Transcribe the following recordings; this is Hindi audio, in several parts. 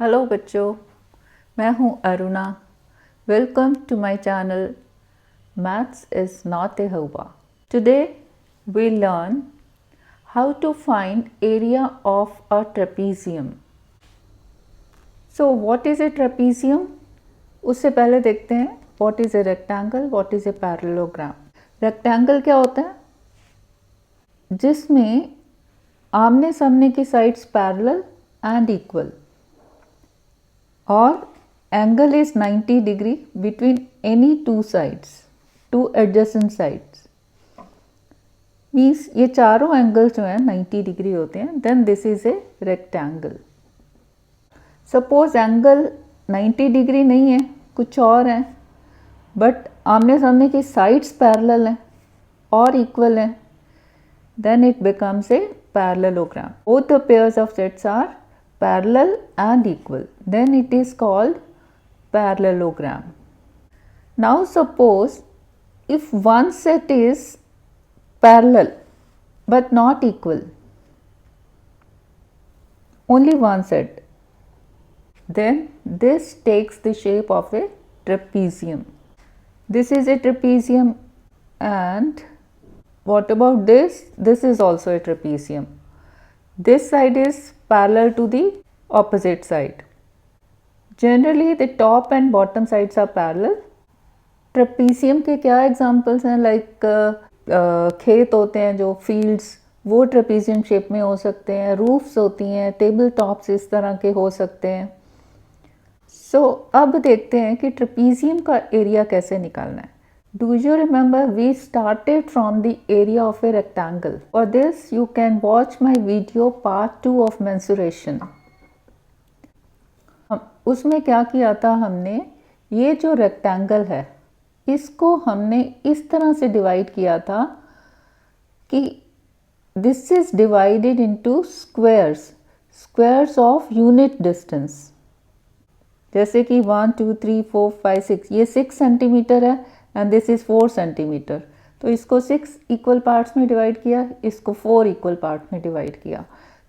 हेलो बच्चों, मैं हूं Aruna. Welcome to my channel maths is not a हवा। Today we learn how to find area of a trapezium. So what is a trapezium? उससे पहले देखते हैं what is a rectangle, what is a parallelogram. Rectangle क्या होता है? जिसमें आमने सामने की साइड्स पैरेलल एंड इक्वल और angle is 90 degree between any two sides, two adjacent sides. Means ये चारों एंगल्स जो हैं 90 डिग्री होते हैं, then this is a rectangle. Suppose angle 90 degree नहीं है, कुछ और है, बट आमने सामने की साइड्स पैरेलल हैं और इक्वल हैं, then it becomes a parallelogram. Both the pairs of sets are parallel and equal. Then it is called parallelogram. Now suppose if one set is parallel but not equal, only one set, then this takes the shape of a trapezium. This is a trapezium, and what about this? This is also a trapezium. This side is parallel to the opposite side. Generally the top and bottom sides are parallel. Trapezium के क्या एग्जांपल्स हैं? लाइक खेत होते हैं जो फील्ड्स, वो ट्रेपीजियम शेप में हो सकते हैं। रूफ्स होती हैं, टेबल टॉप्स इस तरह के हो सकते हैं। सो अब देखते हैं कि ट्रेपीजियम का एरिया कैसे निकालना है। Do you remember we started from the area of a rectangle? For this you can watch my video part 2 of mensuration. उसमें क्या किया था हमने, ये जो रेक्टेंगल है इसको हमने इस तरह से डिवाइड किया था कि this is divided into squares of unit distance. जैसे कि 1 2 3 4 5 6, ये 6 सेंटीमीटर है एंड दिस इज 4 सेंटीमीटर, तो इसको 6 इक्वल पार्ट्स में डिवाइड किया, इसको 4 इक्वल पार्ट में डिवाइड किया,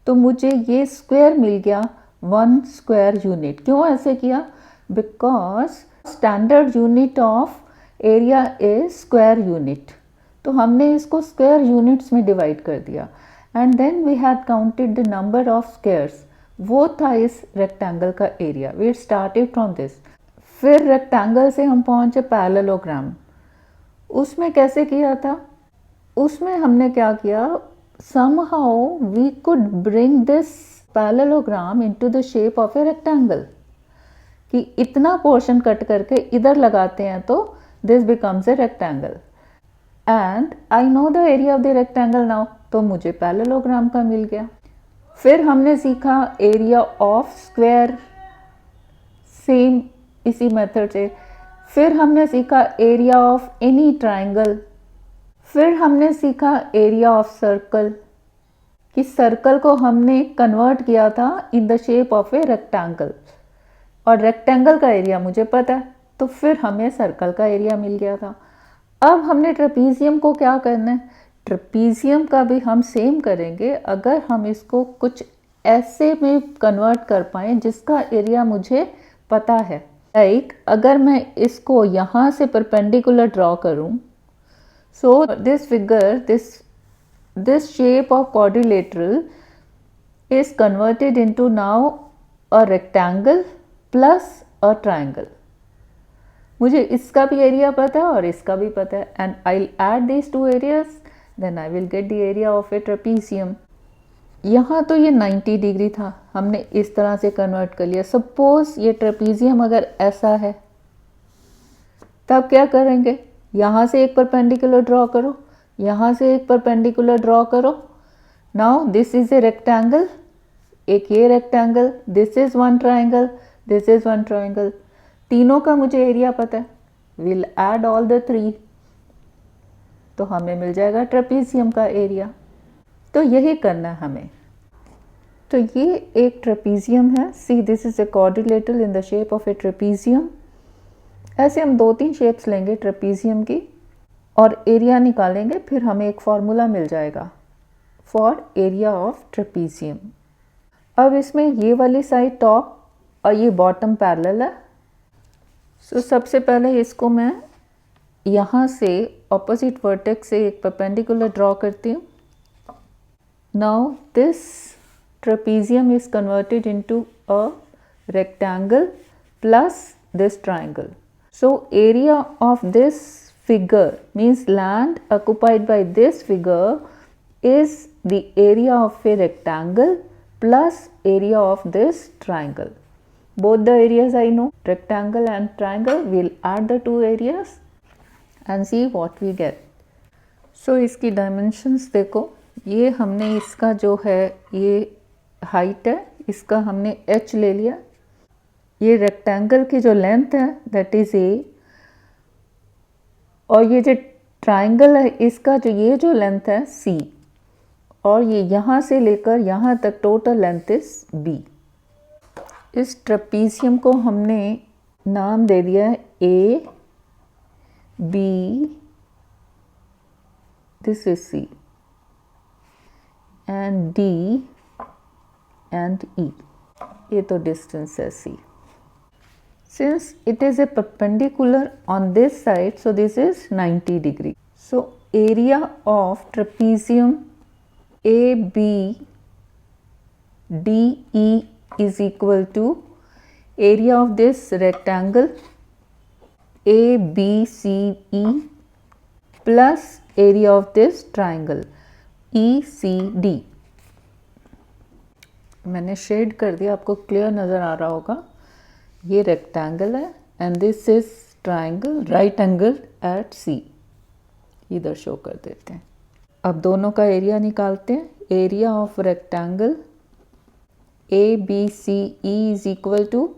तो मुझे ये स्क्वायर मिल गया 1 स्क्वायर यूनिट। क्यों ऐसे किया? Because standard unit of area is square unit, तो हमने इसको स्क्वायर यूनिट्स में डिवाइड कर दिया। And then we had counted the number of squares, वो था इस रेक्टेंगल का area. We started from this. फिर रेक्टेंगल से हम पहुंचे पैरेललोग्राम। उसमें कैसे किया था? उसमें हमने क्या किया, somehow we could bring this parallelogram into the shape of a rectangle, कि इतना पोर्शन कट करके इधर लगाते हैं तो this becomes a rectangle and I know the area of the rectangle now, तो मुझे पैरेललोग्राम का मिल गया। फिर हमने सीखा एरिया ऑफ स्क्वायर, सेम इसी मेथड से। फिर हमने सीखा एरिया ऑफ एनी ट्राइंगल। फिर हमने सीखा एरिया ऑफ सर्कल, कि सर्कल को हमने कन्वर्ट किया था in the shape of a rectangle, और रेक्टेंगल का एरिया मुझे पता है, तो फिर हमें सर्कल का एरिया मिल गया था। अब हमने ट्रेपीजियम को क्या करना है? ट्रेपीजियम का भी हम सेम करेंगे। अगर हम इसको कुछ ऐसे में कन्वर्ट कर पाएँ जिसका एरिया मुझे पता है, लाइक अगर मैं इसको यहाँ से परपेंडिकुलर ड्रॉ करूँ, so this figure, this shape of quadrilateral is converted into now a rectangle plus a triangle. मुझे इसका भी एरिया पता है और इसका भी पता है, and I will add these two areas, then I will get the area of a trapezium. यहाँ तो ये 90 डिग्री था, हमने इस तरह से कन्वर्ट कर लिया। सपोज ये ट्रेपीजियम अगर ऐसा है, तब क्या करेंगे? यहाँ से एक परपेंडिकुलर ड्रॉ करो, यहाँ से एक परपेंडिकुलर ड्रॉ करो। Now this is a rectangle, एक ये rectangle, this is one triangle, this is one triangle. तीनों का मुझे एरिया पता है, विल ऐड ऑल द 3, तो हमें मिल जाएगा ट्रेपीजियम का एरिया। तो यही करना है हमें। तो ये एक ट्रेपीजियम है। See this is a quadrilateral in the shape of a trapezium. ऐसे हम 2-3 शेप्स लेंगे ट्रेपीजियम की और एरिया निकालेंगे, फिर हमें एक फॉर्मूला मिल जाएगा फॉर एरिया ऑफ ट्रेपीजियम। अब इसमें ये वाली साइड टॉप और ये बॉटम पैरेलल है। सो सबसे पहले इसको मैं यहाँ से ऑपोजिट वर्टेक्स से एक परपेंडिकुलर ड्रॉ करती हूँ। Now this trapezium is converted into a rectangle plus this triangle. So area of this figure means land occupied by this figure is the area of a rectangle plus area of this triangle. Both the areas I know, rectangle and triangle. We'll add the two areas and see what we get. So इसकी dimensions देखो, ये हमने इसका जो है ये हाइट है, इसका हमने h ले लिया। ये रेक्टेंगल की जो लेंथ है दैट इज़ a, और ये जो ट्राइंगल है इसका जो ये जो लेंथ है c, और ये यहाँ से लेकर यहाँ तक टोटल लेंथ इज b। इस ट्रेपीजियम को हमने नाम दे दिया है a, b, this is c, and d and E, ये तो distance है C. Since it is a perpendicular on this side, so this is 90 degree. So area of trapezium ABDE is equal to area of this rectangle ABCE plus area of this triangle ECD. मैंने शेड कर दिया, आपको क्लियर नज़र आ रहा होगा। ये रेक्टेंगल है and this is triangle right angle at C, इधर शो कर देते हैं। अब दोनों का एरिया निकालते हैं। Area of rectangle A B C E is equal to,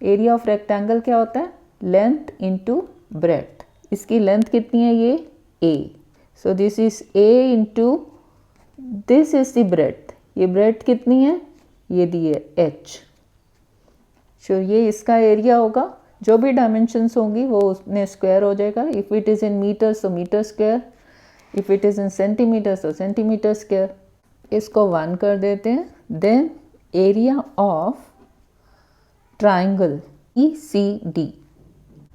area of rectangle क्या होता है? Length into breadth. इसकी लेंथ कितनी है? ये A, so this is A into this is the breadth. ये ब्रेथ कितनी है? ये दी है h। सो ये इसका एरिया होगा, जो भी डायमेंशंस होंगी वो उसमें स्क्वायर हो जाएगा। If it is in metres तो metre square, if it is in centimetres तो सेंटीमीटर स्क्वायर। इसको 1 कर देते हैं। Then area of triangle ECD,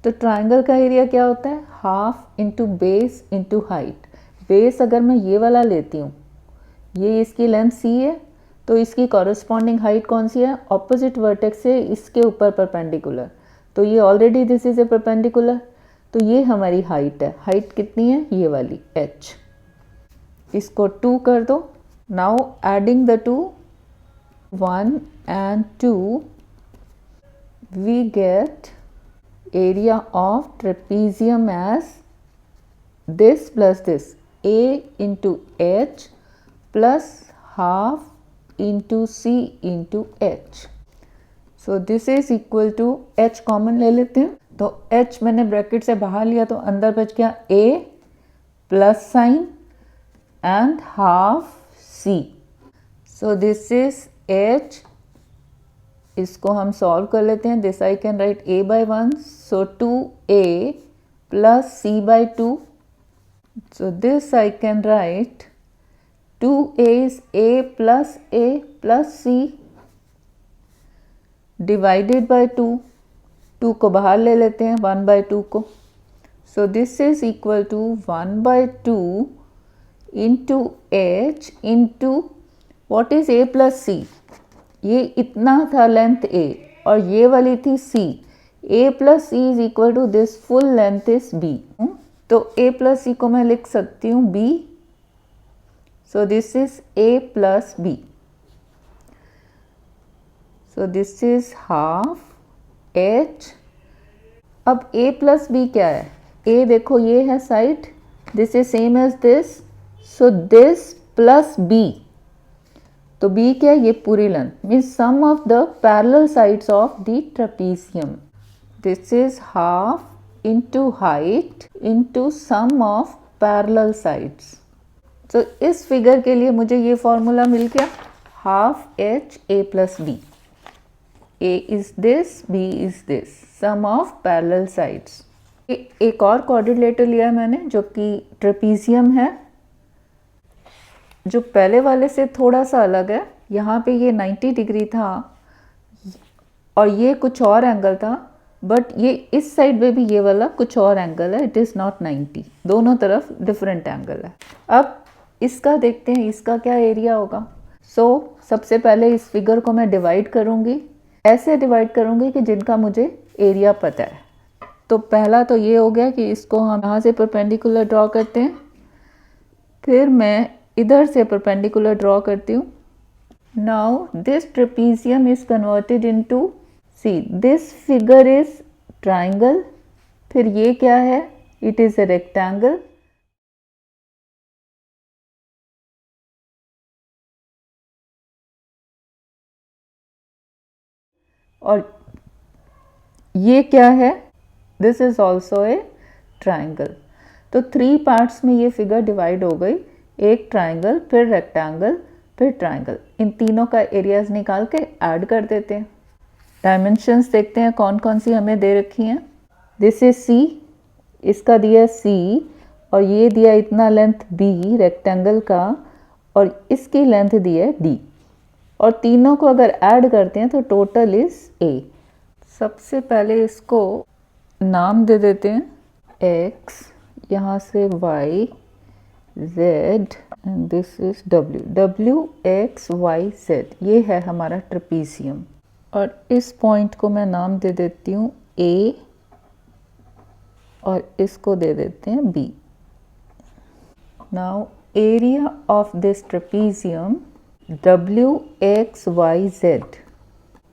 तो ट्राइंगल का एरिया क्या होता है? Half into base into height. Base अगर मैं ये वाला लेती हूँ, ये इसकी लेंथ c है, तो इसकी कॉरस्पॉन्डिंग हाइट कौन सी है? ऑपोजिट वर्टेक्स से इसके ऊपर परपेंडिकुलर, तो ये already this is A perpendicular, तो ये हमारी हाइट है। हाइट कितनी है? ये वाली h। इसको 2 कर दो। Now adding the 2, 1 and 2, we get area of trapezium as this plus this, a into h plus half into c into h. So this is equal to h common ले लेते हैं, तो h मैंने ब्रैकेट से बाहर लिया तो अंदर बच गया a plus sign and half c. So this is h, इसको हम सॉल्व कर लेते हैं। This I can write a by 1, so 2a plus c by 2. So this I can write 2a is a plus c divided by 2. 2 को बाहर ले लेते हैं, 1 by 2 को। So this is equal to 1 by 2 into h into what is a plus c. ये इतना था लेंथ a और ये वाली थी c. a plus c is equal to this full length is b. तो a plus c को मैं लिख सकती हूँ b. So this is a plus b. So this is half h. अब a plus b क्या है? a देखो ये है side, this is same as this. So this plus b. तो b क्या है? ये पूरी length, means sum of the parallel sides of the trapezium. This is half into height into sum of parallel sides. तो इस फिगर के लिए मुझे ये फॉर्मूला मिल गया, half H A plus B. A is this, B is this, sum of parallel sides. एक और क्वाड्रिलेटरल लिया है मैंने जो कि ट्रेपीजियम है, जो पहले वाले से थोड़ा सा अलग है। यहाँ पे ये 90 डिग्री था और ये कुछ और एंगल था, बट ये इस साइड में भी ये वाला कुछ और एंगल है, इट इज़ नॉट 90, दोनों तरफ डिफरेंट एंगल है। अब इसका देखते हैं इसका क्या एरिया होगा। सबसे पहले इस फिगर को मैं डिवाइड करूँगी, ऐसे डिवाइड करूँगी कि जिनका मुझे एरिया पता है। तो पहला तो ये हो गया कि इसको हम यहाँ से परपेंडिकुलर ड्रॉ करते हैं, फिर मैं इधर से परपेंडिकुलर ड्रॉ करती हूँ। Now this trapezium is converted into, see this figure is triangle, फिर ये क्या है, इट इज़ ए रेक्टेंगल, और ये क्या है, this is also a triangle. तो 3 पार्ट्स में ये फिगर डिवाइड हो गई, एक ट्राइंगल, फिर रेक्टेंगल, फिर ट्राइंगल। इन तीनों का एरियाज निकाल के ऐड कर देते हैं। डायमेंशंस देखते हैं कौन कौन सी हमें दे रखी हैं। दिस इज सी, इसका दिया सी, और ये दिया इतना लेंथ बी रेक्टेंगल का, और इसकी लेंथ दी है डी, और तीनों को अगर ऐड करते हैं तो टोटल इज ए। सबसे पहले इसको नाम दे देते हैं, x, यहाँ से y, z, and this is w, w x y z, ये है हमारा ट्रेपीजियम। और इस पॉइंट को मैं नाम दे देती हूँ a, और इसको दे देते हैं b। Now area of this trapezium w x y z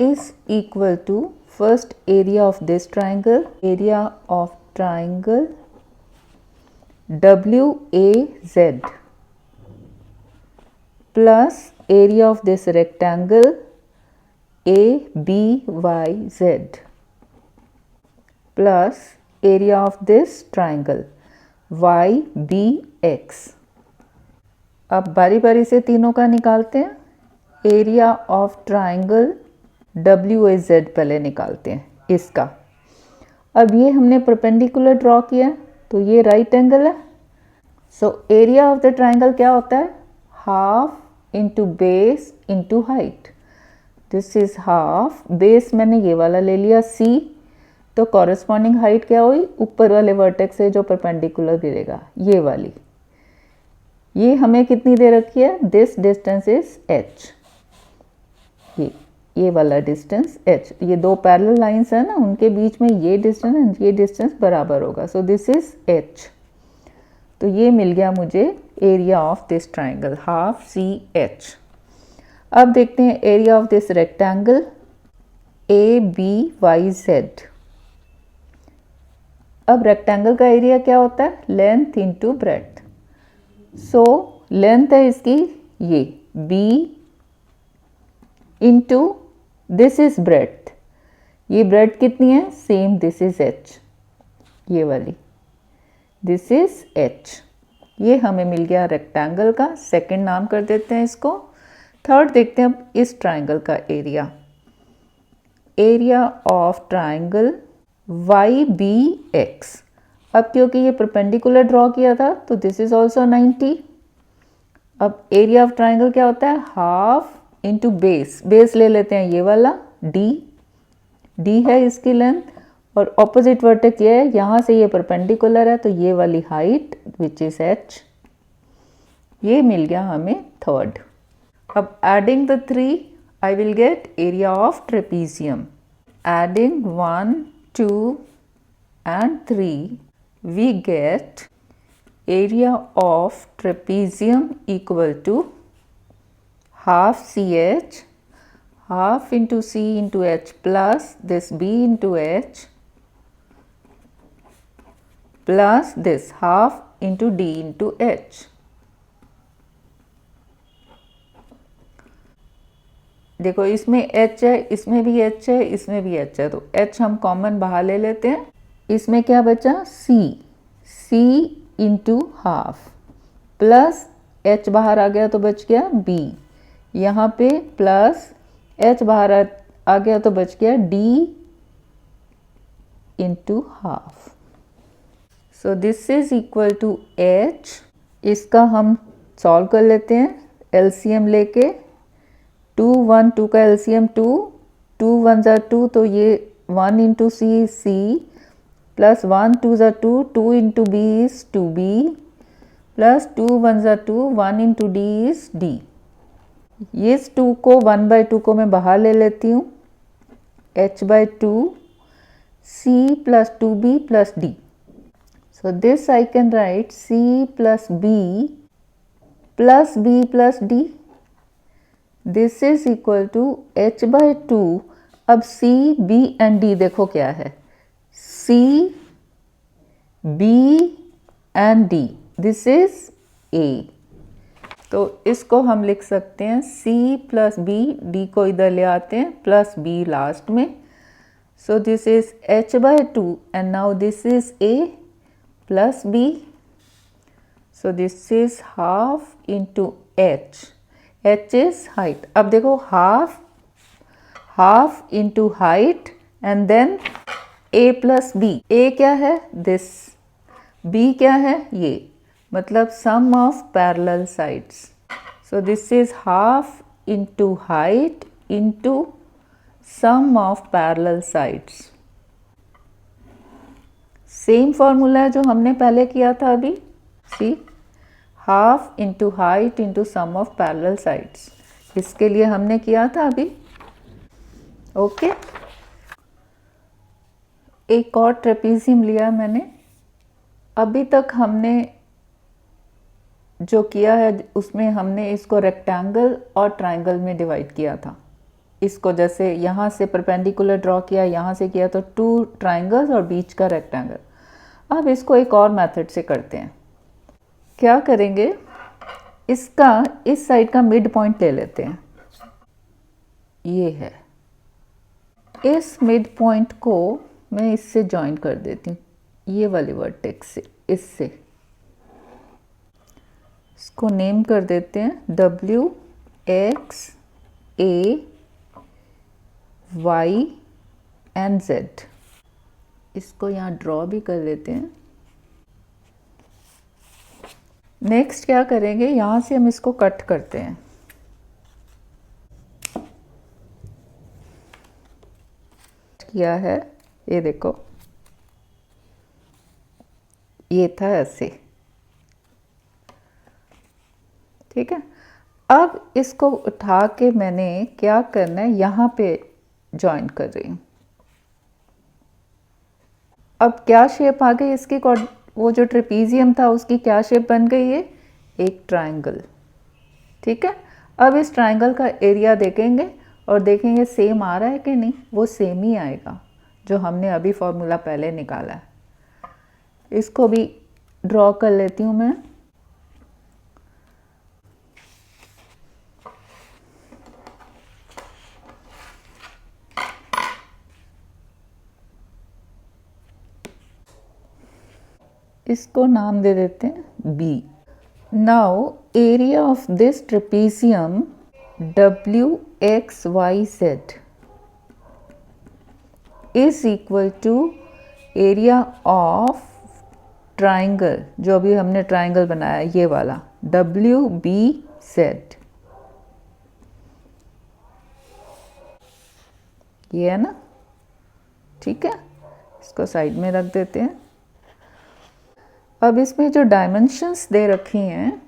is equal to first area of this triangle, area of triangle WAZ, plus area of this rectangle ABYZ, plus area of this triangle YBX। अब बारी बारी से तीनों का निकालते हैं। एरिया ऑफ ट्राइंगल WAZ पहले निकालते हैं इसका। अब ये हमने परपेंडिकुलर ड्रॉ किया, तो ये राइट एंगल है। So area of the triangle क्या होता है, half into base into height. This is half, base मैंने ये वाला ले लिया C, तो कॉरेस्पॉन्डिंग हाइट क्या हुई, ऊपर वाले वर्टेक्स से जो परपेंडिकुलर गिरेगा ये वाली। ये हमें कितनी दे रखी है, दिस डिस्टेंस इज h, ये वाला डिस्टेंस h। ये दो पैरेलल लाइंस है ना, उनके बीच में ये डिस्टेंस एंड ये डिस्टेंस बराबर होगा, सो दिस इज h। तो ये मिल गया मुझे area of this triangle, half CH। अब देखते हैं area of this rectangle ABYZ। अब रेक्टेंगल का एरिया क्या होता है, length into breadth. So length है इसकी ये B into this is breadth, ये ब्रेड्थ कितनी है, सेम, दिस इज h, ये वाली, दिस इज h। ये हमें मिल गया रेक्टेंगल का, सेकंड नाम कर देते हैं इसको। थर्ड देखते हैं अब इस ट्राइंगल का area, area of triangle YBX। अब क्योंकि ये परपेंडिकुलर ड्रॉ किया था तो दिस इज ऑल्सो 90। अब एरिया ऑफ ट्राइंगल क्या होता है, हाफ इंटू बेस, बेस ले लेते हैं ये वाला D है इसकी लेंथ, और ऑपोजिट वर्टेक्स ये है, यहाँ से ये परपेंडिकुलर है, तो ये वाली हाइट विच इज h। ये मिल गया हमें थर्ड। अब adding the 3 I will get area of trapezium. Adding 1, 2 and 3 we get area of trapezium equal to half CH, half into C into H plus this B into H plus this half into D into H। देखो इसमें h है, इसमें भी h है, इसमें भी h है, तो h हम कॉमन बाहर ले लेते हैं। इसमें क्या बचा, C into half plus h बाहर आ गया तो बच गया B, यहाँ पे प्लस h बाहर आ गया तो बच गया D into half. So this is equal to h। इसका हम सॉल्व कर लेते हैं एलसीएम लेके। 2 1 2 का एलसीएम 2, 2 1 ज़ा 2, तो ये 1 into C is C, plus 1 2 ज़ा 2, 2 into B is 2b, plus 2 1 ज़ा 2, 1 इंटू डी इज डी। इस 2 को 1/2 को मैं बाहर ले लेती हूँ, h/2 c plus 2b plus d। So this I can write c plus b plus b plus d. This is equal to h/2। अब c, b and d देखो क्या है, c, b and d, this is a। तो इसको हम लिख सकते हैं c प्लस b, d को इधर ले आते हैं, प्लस b लास्ट में। So this is h/2 and now this is a plus b, so this is half into h, h is height। अब देखो half into height and then a plus b। a क्या है, this, b क्या है, ये, मतलब sum of parallel sides। so this is half into height into sum of parallel sides। Same formula है जो हमने पहले किया था अभी, see, half into height into sum of parallel sides, इसके लिए हमने किया था अभी। ओके, एक और ट्रेपीजियम लिया मैंने। अभी तक हमने जो किया है उसमें हमने इसको रेक्टेंगल और ट्रायंगल में डिवाइड किया था। इसको जैसे यहाँ से परपेंडिकुलर ड्रॉ किया, यहाँ से किया, तो 2 ट्रायंगल्स और बीच का रेक्टेंगल। अब इसको एक और मेथड से करते हैं। क्या करेंगे, इसका इस साइड का मिड पॉइंट ले लेते हैं, ये है। इस मिड पॉइंट को मैं इससे जॉइन कर देती हूँ, ये वाले वर्टेक्स से, इससे। इसको नेम कर देते हैं W X A Y and Z। इसको यहाँ ड्रॉ भी कर देते हैं। नेक्स्ट क्या करेंगे, यहाँ से हम इसको कट करते हैं। किया है, ये देखो, ये था ऐसे, ठीक है। अब इसको उठा के मैंने क्या करना है, यहाँ पे जॉइन कर रही हूँ। अब क्या शेप आ गई इसकी, वो जो ट्रेपीजियम था उसकी क्या शेप बन गई है, एक ट्रायंगल, ठीक है। अब इस ट्रायंगल का एरिया देखेंगे और देखेंगे सेम आ रहा है कि नहीं, वो सेम ही आएगा जो हमने अभी फॉर्मूला पहले निकाला है। इसको भी ड्रॉ कर लेती हूँ मैं। इसको नाम दे देते हैं B। Now area of this trapezium WXYZ is equal to area of triangle, जो अभी हमने ट्राइंगल बनाया ये वाला, WBZ। ये है ना, ठीक है। इसको साइड में रख देते हैं। अब इसमें जो डायमेंशंस दे रखी हैं,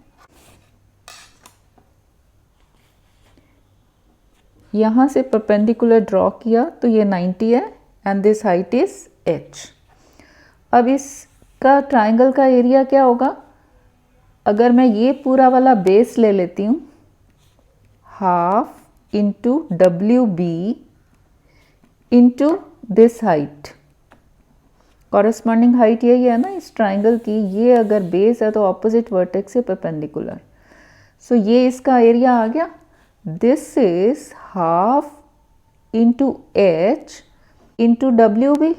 यहाँ से परपेंडिकुलर ड्रॉ किया तो ये 90 है and this height is h। अब इसका ट्राइंगल का एरिया क्या होगा, अगर मैं ये पूरा वाला बेस ले लेती हूँ, half into WB into this height, corresponding height यही है ना इस ट्राइंगल की। ये अगर बेस है तो ऑपोजिट वर्टेक्स से परपेंडिकुलर, सो ये इसका एरिया आ गया। This is half into h into WB,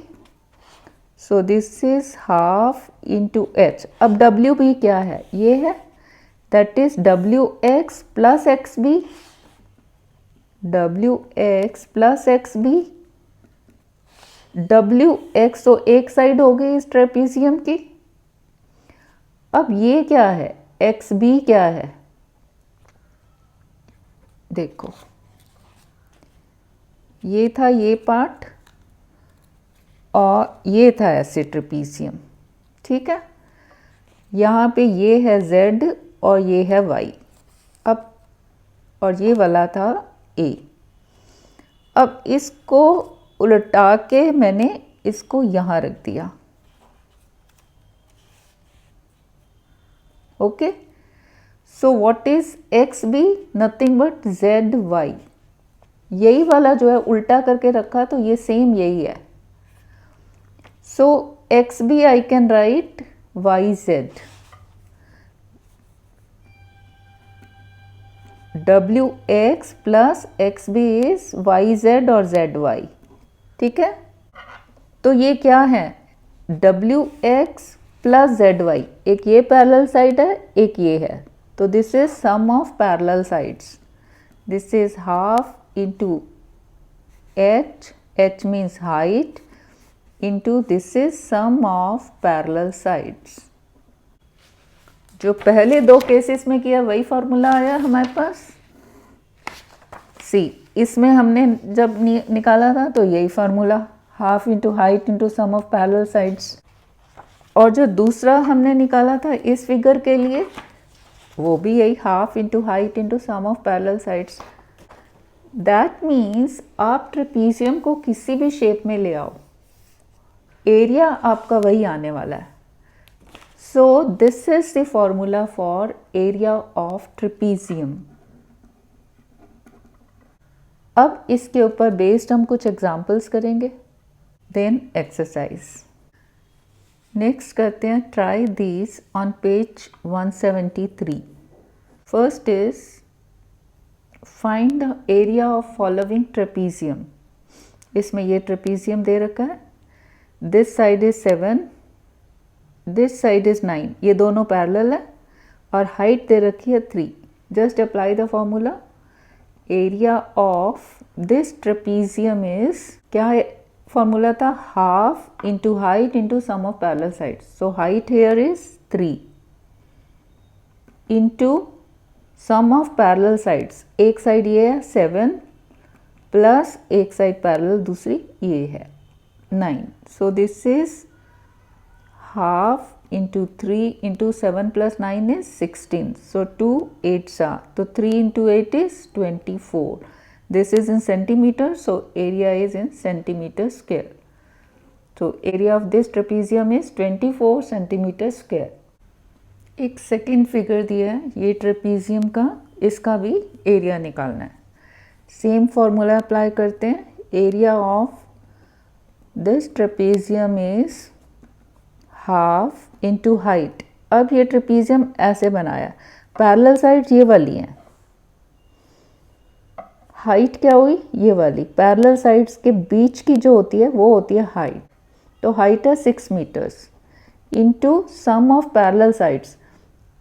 so this is half into h। अब WB क्या है, ये है, that is WX plus XB, WX plus XB, WX तो एक साइड हो गई इस ट्रेपीजियम की। अब ये क्या है, XB क्या है, देखो ये था ये पार्ट और ये था ऐसे ट्रेपीजियम, ठीक है। यहाँ पे ये है Z और ये है Y। अब और ये वाला था A। अब इसको उल्टा के मैंने इसको यहाँ रख दिया, okay. So what is XB? Nothing but ZY। यही वाला जो है उल्टा करके रखा तो ये सेम यही है। सो XB I can write YZ, WX plus XB is YZ और ZY, ठीक है। तो ये क्या है? WX प्लस ZY, एक ये पैरेलल साइड है, एक ये है, तो this is sum of parallel sides. This is half into H means height, into this is sum of parallel sides. जो पहले दो केसेस में किया वही फॉर्मूला आया हमारे पास। सी, इसमें हमने जब निकाला था तो यही formula, half into height into sum of parallel sides. और जो दूसरा हमने निकाला था इस फिगर के लिए वो भी यही, half into height into sum of parallel sides. That means आप ट्रेपीजियम को किसी भी शेप में ले आओ, एरिया आपका वही आने वाला है। So this is the formula for area of trapezium. अब इसके ऊपर बेस्ड हम कुछ एग्जाम्पल्स करेंगे, देन एक्सरसाइज। नेक्स्ट करते हैं try these on page 173। First is find the area of following trapezium. इसमें ये ट्रेपीजियम दे रखा है, this side is 7, this side is 9, ये दोनों पैरेलल है और हाइट दे रखी है 3। Just apply the formula. Area of this trapezium is, क्या है फॉर्मूला था? Half into height into sum of parallel sides. So height here is 3 into sum of parallel sides. एक साइड ये है 7 प्लस एक साइड पैरेलल दूसरी ये है 9। सो this is half into 3 into 7 plus 9 is 16. So 2 8s are. So 3 into 8 is 24. This is in centimeter. So area is in centimeter square. So area of this trapezium is 24 centimeter square. एक सेकेंड फिगर दिया है ये ट्रेपीजियम का, इसका भी एरिया निकालना है। सेम फॉर्मूला अप्लाई करते हैं। Area of this trapezium is half into height. अब ये ट्रेपीजियम ऐसे बनाया, पैरेलल साइड ये वाली हैं, हाइट क्या हुई? ये वाली। पैरेलल साइड्स के बीच की जो होती है वो होती है हाइट। तो हाइट है 6 meters into sum of parallel sides.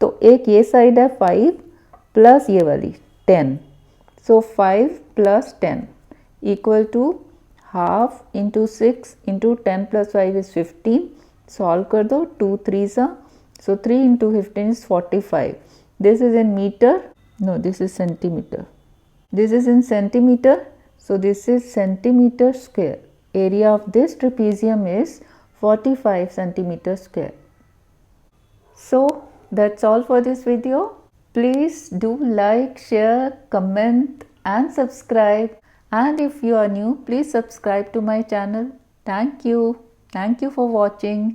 तो एक ये साइड है 5 प्लस ये वाली 10। So 5 plus 10 equal to half into 6 into 10 plus 5 is 15। Solve कर दो, 2 3s are, so 3 into 15 is 45. This is in meter, no this is centimeter, this is in centimeter, so this is centimeter square. Area of this trapezium is 45 centimeter square. So that's all for this video. Please do like, share, comment and subscribe, and if you are new please subscribe to my channel. Thank you for watching.